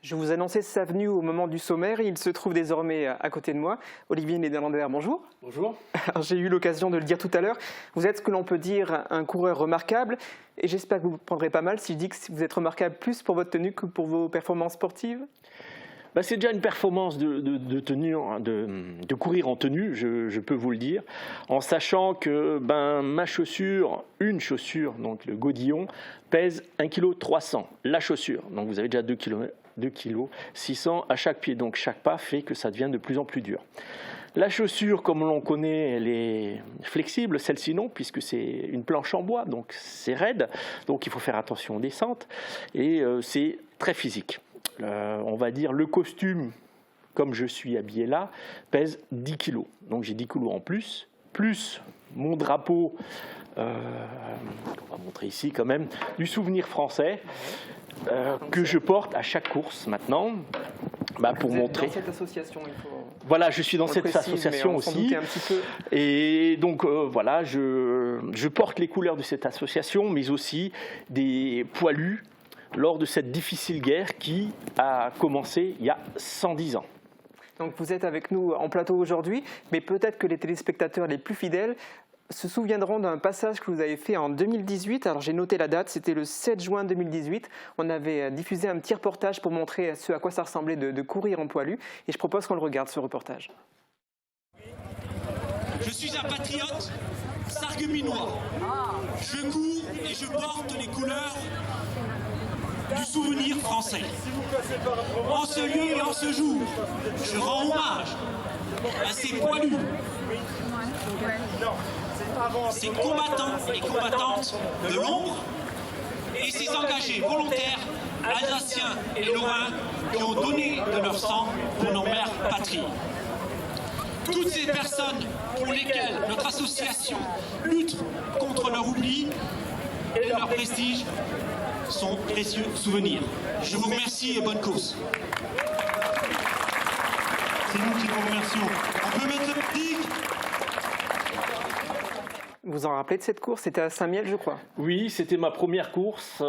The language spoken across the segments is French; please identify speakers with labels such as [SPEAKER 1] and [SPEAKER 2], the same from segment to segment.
[SPEAKER 1] Je vous annonçais sa venue au moment du sommaire. Il se trouve désormais à côté de moi. Olivier Nederlander, bonjour.
[SPEAKER 2] Bonjour.
[SPEAKER 1] J'ai eu l'occasion de le dire tout à l'heure. Vous êtes ce que l'on peut dire un coureur remarquable. Et j'espère que vous ne prendrez pas mal si je dis que vous êtes remarquable plus pour votre tenue que pour vos performances sportives.
[SPEAKER 2] C'est déjà une performance de courir en tenue, je peux vous le dire, en sachant que ma chaussure, une chaussure, donc le godillon, pèse 1,3 kg. La chaussure, donc vous avez déjà 2,6 kg à chaque pied, donc chaque pas fait que ça devient de plus en plus dur. La chaussure, comme l'on connaît, elle est flexible, celle-ci non, puisque c'est une planche en bois, donc c'est raide, donc il faut faire attention aux descentes, et c'est très physique. On va dire le costume, comme je suis habillé là, pèse 10 kg. Donc j'ai 10 kg en plus mon drapeau, on va montrer ici quand même, du souvenir français que je porte à chaque course maintenant. Pour montrer.
[SPEAKER 1] Dans cette association, il faut...
[SPEAKER 2] Voilà, je suis dans cette association aussi.
[SPEAKER 1] Un petit peu.
[SPEAKER 2] Et donc voilà, je porte les couleurs de cette association, mais aussi des poilus lors de cette difficile guerre qui a commencé il y a 110 ans.
[SPEAKER 1] Donc vous êtes avec nous en plateau aujourd'hui, mais peut-être que les téléspectateurs les plus fidèles se souviendront d'un passage que vous avez fait en 2018. Alors j'ai noté la date, c'était le 7 juin 2018. On avait diffusé un petit reportage pour montrer ce à quoi ça ressemblait de courir en poilu. Et je propose qu'on le regarde, ce reportage.
[SPEAKER 3] Je suis un patriote sarregueminois. Je cours et je porte les couleurs du souvenir français. En ce lieu et en ce jour, je rends hommage à ces poilus, ces combattants et combattantes de l'ombre et ces engagés volontaires alsaciens et lorrains qui ont donné de leur sang pour nos mères patries. Toutes ces personnes pour lesquelles notre association lutte contre leur oubli et leur prestige sont précieux souvenirs. Je vous remercie et bonne course. C'est nous qui vous remercions. On peut mettre le petit.
[SPEAKER 1] Vous en rappelez de cette course? C'était à Saint-Miel, je crois.
[SPEAKER 2] Oui, c'était ma première course.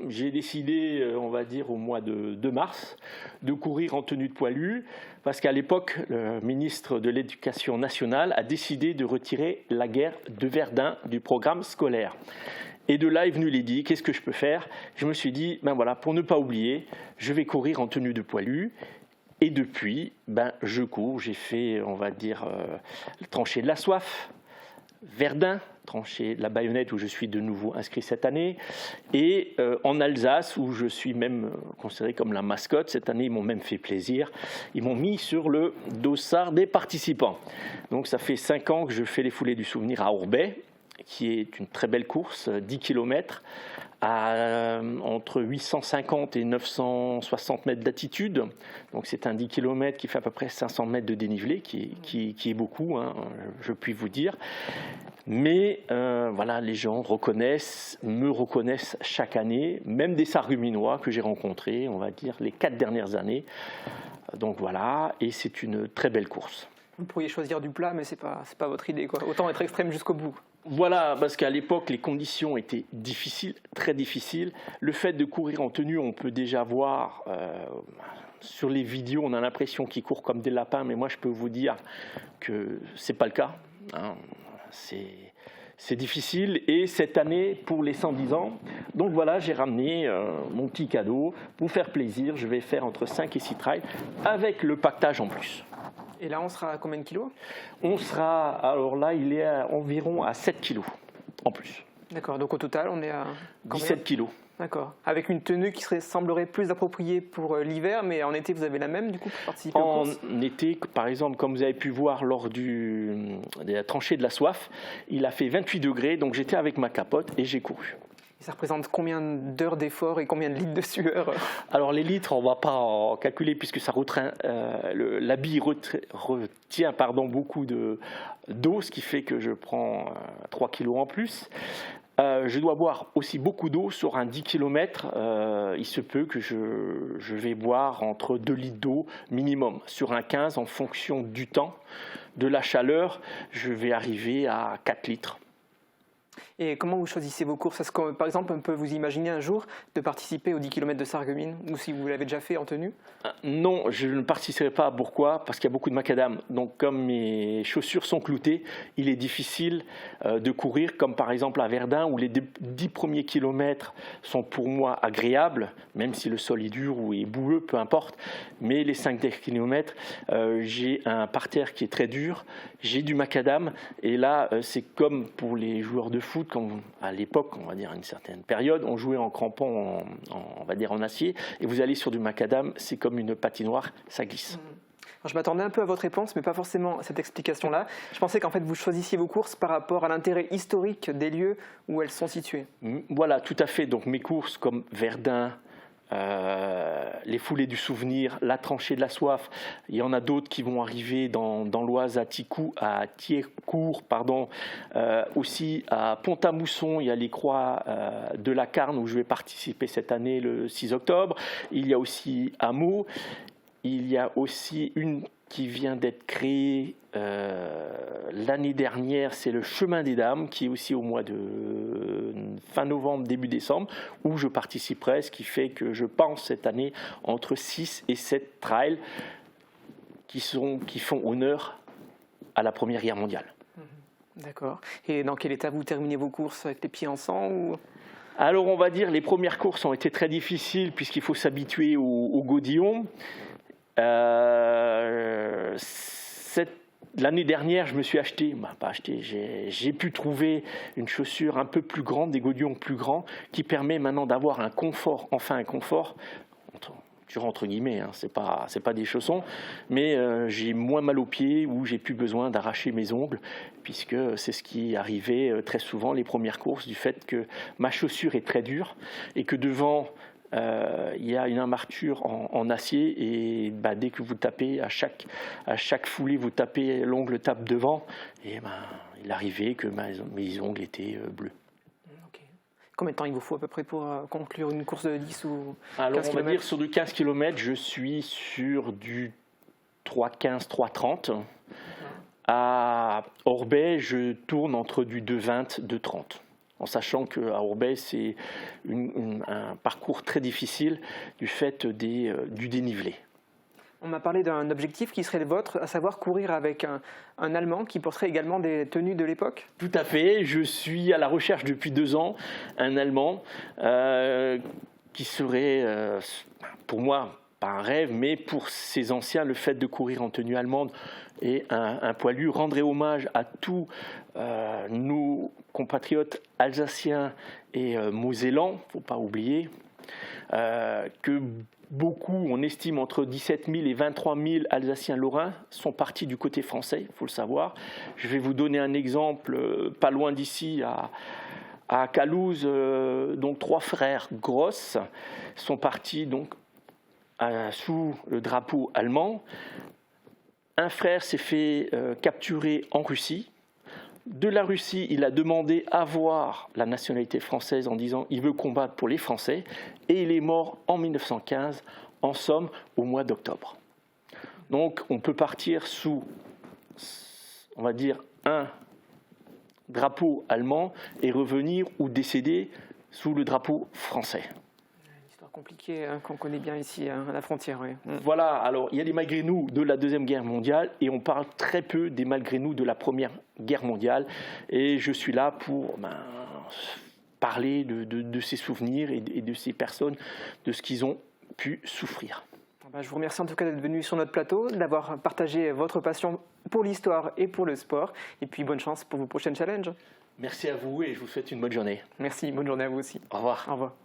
[SPEAKER 2] J'ai décidé, on va dire au mois de mars, de courir en tenue de poilu, parce qu'à l'époque, le ministre de l'Éducation nationale a décidé de retirer la guerre de Verdun du programme scolaire. Et de là est venue l'idée, qu'est-ce que je peux faire? Je me suis dit, voilà, pour ne pas oublier, je vais courir en tenue de poilu. Et depuis, je cours. J'ai fait, on va dire, le tranchée de la Soif, Verdun, tranchée de la Baïonnette où je suis de nouveau inscrit cette année, et en Alsace où je suis même considéré comme la mascotte. Cette année, ils m'ont même fait plaisir. Ils m'ont mis sur le dossard des participants. Donc ça fait 5 ans que je fais les foulées du souvenir à Ourbet, qui est une très belle course, 10 km, entre 850 et 960 mètres d'altitude. Donc c'est un 10 km qui fait à peu près 500 mètres de dénivelé, qui est beaucoup, hein, je puis vous dire. Mais voilà, les gens me reconnaissent chaque année, même des Sarregueminois que j'ai rencontrés, on va dire, les 4 dernières années. Donc voilà, et c'est une très belle course.
[SPEAKER 1] Vous pourriez choisir du plat, mais c'est pas votre idée, quoi. Autant être extrême jusqu'au bout.
[SPEAKER 2] Voilà, parce qu'à l'époque, les conditions étaient difficiles, très difficiles. Le fait de courir en tenue, on peut déjà voir sur les vidéos, on a l'impression qu'ils courent comme des lapins, mais moi je peux vous dire que c'est pas le cas. Hein. C'est difficile, et cette année, pour les 110 ans, donc voilà, j'ai ramené mon petit cadeau pour faire plaisir. Je vais faire entre 5 et 6 trails avec le pactage en plus.
[SPEAKER 1] Et là, on sera à combien de kilos?
[SPEAKER 2] On sera, alors là, il est environ à 7 kilos en plus.
[SPEAKER 1] D'accord, donc au total, on est à combien?
[SPEAKER 2] 17 kilos.
[SPEAKER 1] D'accord, avec une tenue qui semblerait plus appropriée pour l'hiver, mais en été, vous avez la même, du coup, pour participer aux courses?
[SPEAKER 2] En été, par exemple, comme vous avez pu voir lors de la tranchée de la Soif, il a fait 28 degrés, donc j'étais avec ma capote et j'ai couru.
[SPEAKER 1] Et ça représente combien d'heures d'effort et combien de litres de sueur?
[SPEAKER 2] Alors les litres, on ne va pas en calculer puisque ça l'habit retient beaucoup d'eau, ce qui fait que je prends 3 kilos en plus. Je dois boire aussi beaucoup d'eau sur un 10 km. Il se peut que je vais boire entre 2 litres d'eau minimum. Sur un 15, en fonction du temps, de la chaleur, je vais arriver à 4 litres.
[SPEAKER 1] Et comment vous choisissez vos courses? Est-ce que, par exemple, on peut vous imaginer un jour de participer aux 10 km de Sarreguemines, ou si vous l'avez déjà fait en tenue?
[SPEAKER 2] Non, je ne participerai pas. Pourquoi? Parce qu'il y a beaucoup de macadam. Donc, comme mes chaussures sont cloutées, il est difficile de courir, comme par exemple à Verdun, où les 10 premiers kilomètres sont pour moi agréables, même si le sol est dur ou est boueux, peu importe. Mais les 5 kilomètres, j'ai un parterre qui est très dur, j'ai du macadam, et là, c'est comme pour les joueurs de foot, quand à l'époque, on va dire à une certaine période, on jouait en crampons, on va dire en acier, et vous allez sur du macadam, c'est comme une patinoire, ça glisse.
[SPEAKER 1] Alors, je m'attendais un peu à votre réponse, mais pas forcément à cette explication-là. Je pensais qu'en fait, vous choisissiez vos courses par rapport à l'intérêt historique des lieux où elles sont situées.
[SPEAKER 2] Voilà, tout à fait. Donc mes courses comme Verdun, les foulées du souvenir, la tranchée de la soif. Il y en a d'autres qui vont arriver dans l'Oise à Thiécourt, aussi à Pont-à-Mousson. Il y a les croix de la Carne où je vais participer cette année le 6 octobre. Il y a aussi à Meaux. Il y a aussi une qui vient d'être créée l'année dernière, c'est le Chemin des Dames, qui est aussi au mois de fin novembre, début décembre, où je participerai, ce qui fait que je pense cette année entre 6 et 7 trails qui font honneur à la Première Guerre mondiale.
[SPEAKER 1] D'accord. Et dans quel état vous terminez vos courses? Avec les pieds en sang ou...
[SPEAKER 2] Alors on va dire les premières courses ont été très difficiles puisqu'il faut s'habituer au godillon. L'année dernière, je me suis acheté, j'ai pu trouver une chaussure un peu plus grande, des godillons plus grands, qui permet maintenant d'avoir un confort, entre guillemets, hein, c'est pas des chaussons, mais j'ai moins mal aux pieds ou j'ai plus besoin d'arracher mes ongles, puisque c'est ce qui arrivait très souvent les premières courses, du fait que ma chaussure est très dure et que devant il y a une armature en acier et dès que vous tapez à chaque foulée, vous tapez, l'ongle tape devant, et il arrivait que mes ongles étaient bleus.
[SPEAKER 1] Okay. Combien de temps il vous faut à peu près pour conclure une course de 10 ou 15
[SPEAKER 2] Alors on
[SPEAKER 1] km?
[SPEAKER 2] va dire sur du 15 km, je suis sur du 3,15, 3,30. À Orbey, je tourne entre du 2,20, 2,30. En sachant qu'à Orbey, c'est un parcours très difficile du fait du dénivelé.
[SPEAKER 1] On m'a parlé d'un objectif qui serait le vôtre, à savoir courir avec un Allemand qui porterait également des tenues de l'époque.
[SPEAKER 2] Tout à fait. Je suis à la recherche depuis 2 ans, un Allemand qui serait, pour moi, pas un rêve, mais pour ces anciens, le fait de courir en tenue allemande et un poilu rendrait hommage à tous nos compatriotes alsaciens et mosellans, il ne faut pas oublier, que beaucoup, on estime entre 17 000 et 23 000 Alsaciens lorrains sont partis du côté français, il faut le savoir. Je vais vous donner un exemple, pas loin d'ici, à Calouse, donc 3 frères Gross sont partis donc sous le drapeau allemand. Un frère s'est fait capturer en Russie. De la Russie, il a demandé à avoir la nationalité française en disant qu'il veut combattre pour les Français. Et il est mort en 1915, en Somme, au mois d'octobre. Donc on peut partir sous, on va dire, un drapeau allemand et revenir ou décéder sous le drapeau français.
[SPEAKER 1] Compliqué qu'on connaît bien ici à la frontière. Oui.
[SPEAKER 2] Voilà, alors il y a des malgré nous de la Deuxième Guerre mondiale et on parle très peu des malgré nous de la Première Guerre mondiale et je suis là pour parler de ces souvenirs et de ces personnes, de ce qu'ils ont pu souffrir.
[SPEAKER 1] Je vous remercie en tout cas d'être venu sur notre plateau, d'avoir partagé votre passion pour l'histoire et pour le sport et puis bonne chance pour vos prochains challenges.
[SPEAKER 2] Merci à vous et je vous souhaite une bonne journée.
[SPEAKER 1] Merci, bonne journée à vous aussi.
[SPEAKER 2] Au revoir.
[SPEAKER 1] Au revoir.